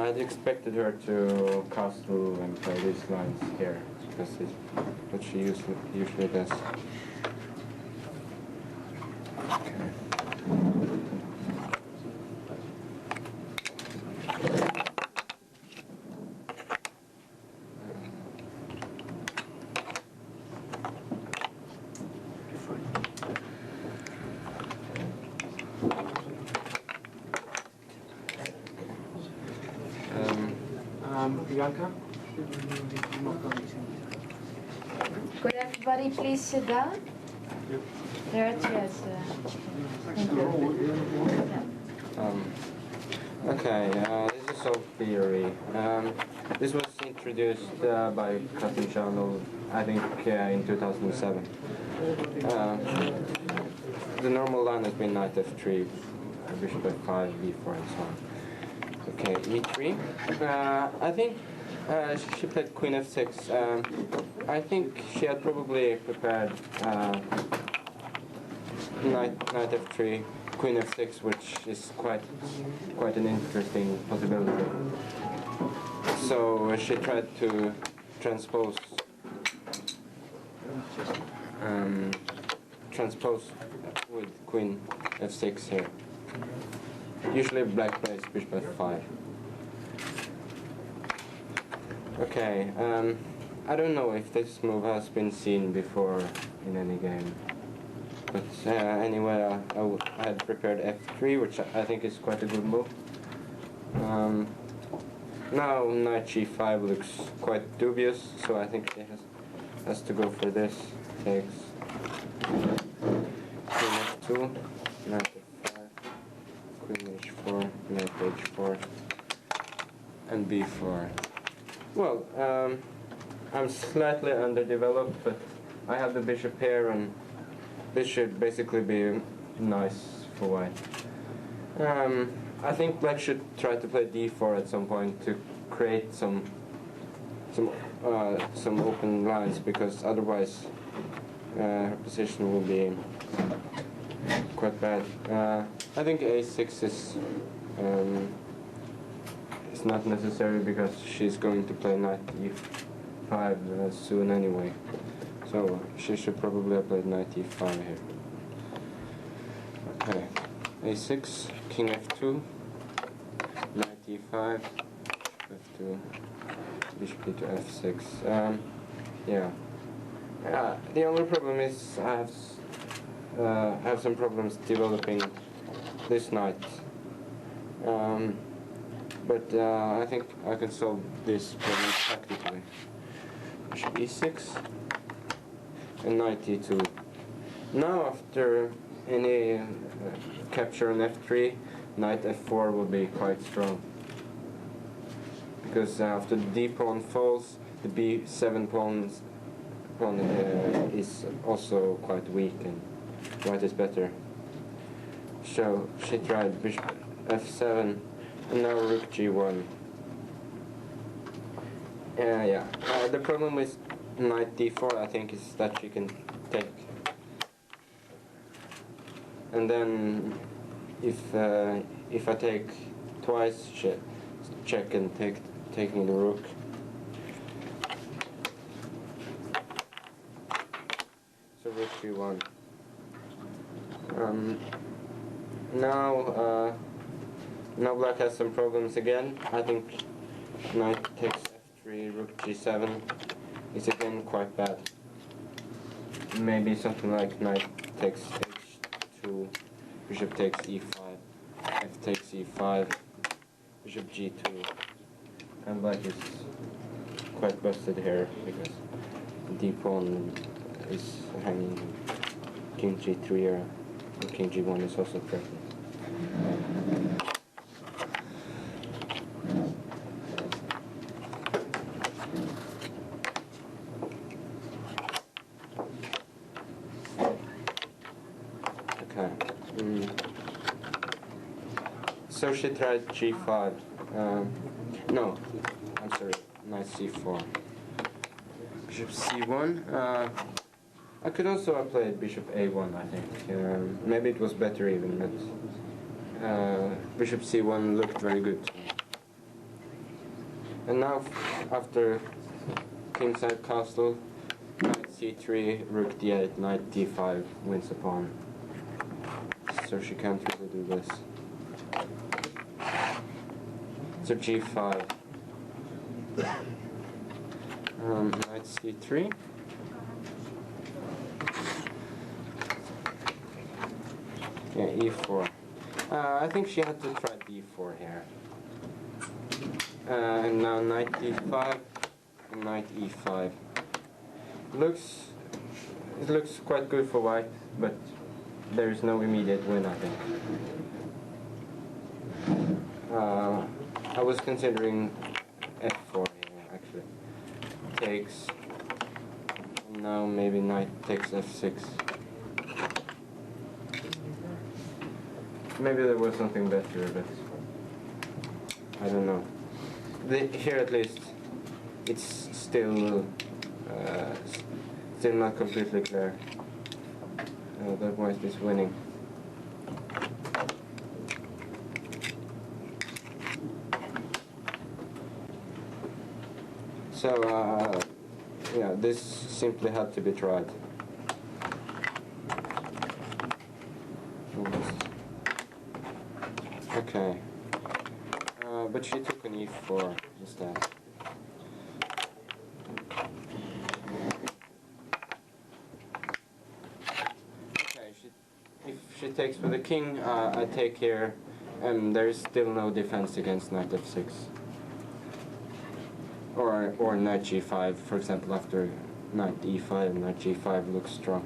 I'd expected her to castle and play these lines here, because it's what she usually does. Okay. Bianca? Could everybody please sit down? Yep. There are chairs. Thank you. Okay, this is all theory. This was introduced by Custom Channel, I think, in 2007. The normal line has been knight f3, bishop f5, b4, and so on. Okay, e3. I think she played queen f6. I think she had probably prepared knight f3, queen f6, which is quite an interesting possibility. So she tried to transpose with queen f6 here. Usually black plays bishop f5. Okay, I don't know if this move has been seen before in any game. But anyway, I had prepared f3, which I think is quite a good move. Now knight g5 looks quite dubious, so I think he has to go for this. Takes queen f2, knight f5, queen h4, knight h4, and b4. Well, I'm slightly underdeveloped, but I have the bishop here, and this should basically be nice for white. I think black should try to play d4 at some point to create some open lines, because otherwise her position will be quite bad. I think a6 is not necessary, because she's going to play knight e5 soon anyway. So she should probably have played knight e5 here. Okay, a6, king f2, knight e5, f2, bishop to f6. Yeah. The only problem is I have some problems developing this knight. But I think I can solve this problem tactically. Bishop e6 and knight e2. Now after any capture on f3, knight f4 will be quite strong. Because after the d pawn falls, the b7 pawn is also quite weak, and white is better. So she tried bishop f7. And now rook g1. Yeah. The problem with knight d4, I think, is that she can take. And then, if I take twice, check and taking the rook. So rook g1. Now black has some problems again. I think knight takes f3, rook g7 is again quite bad. Maybe something like knight takes h2, bishop takes e5, f takes e5, bishop g2. And black is quite busted here, because d pawn is hanging king g3 here, and king g1 is also threatened. So she tried g5. No, I'm sorry, knight c4. Bishop c1. I could also have played bishop a1, I think. Maybe it was better even, but bishop c1 looked very good to me. And now, after kingside castle, knight c3, rook d8, knight d5 wins a pawn. So she can't really do this. So g5. Knight c3. Yeah, e4. I think she had to try d4 here. And now knight d5 and knight e5. It looks quite good for white, but there is no immediate win, I think. I was considering f4 here, actually. Takes. And now maybe knight takes f6. Maybe there was something better, but I don't know. Here at least, it's still not completely clear that white is winning. So yeah, this simply had to be tried. Okay, but she took an e4 instead. Okay, if she takes for the king, I take here, and there is still no defense against knight f6. Or knight g5, for example, after knight e5, knight g5 looks strong.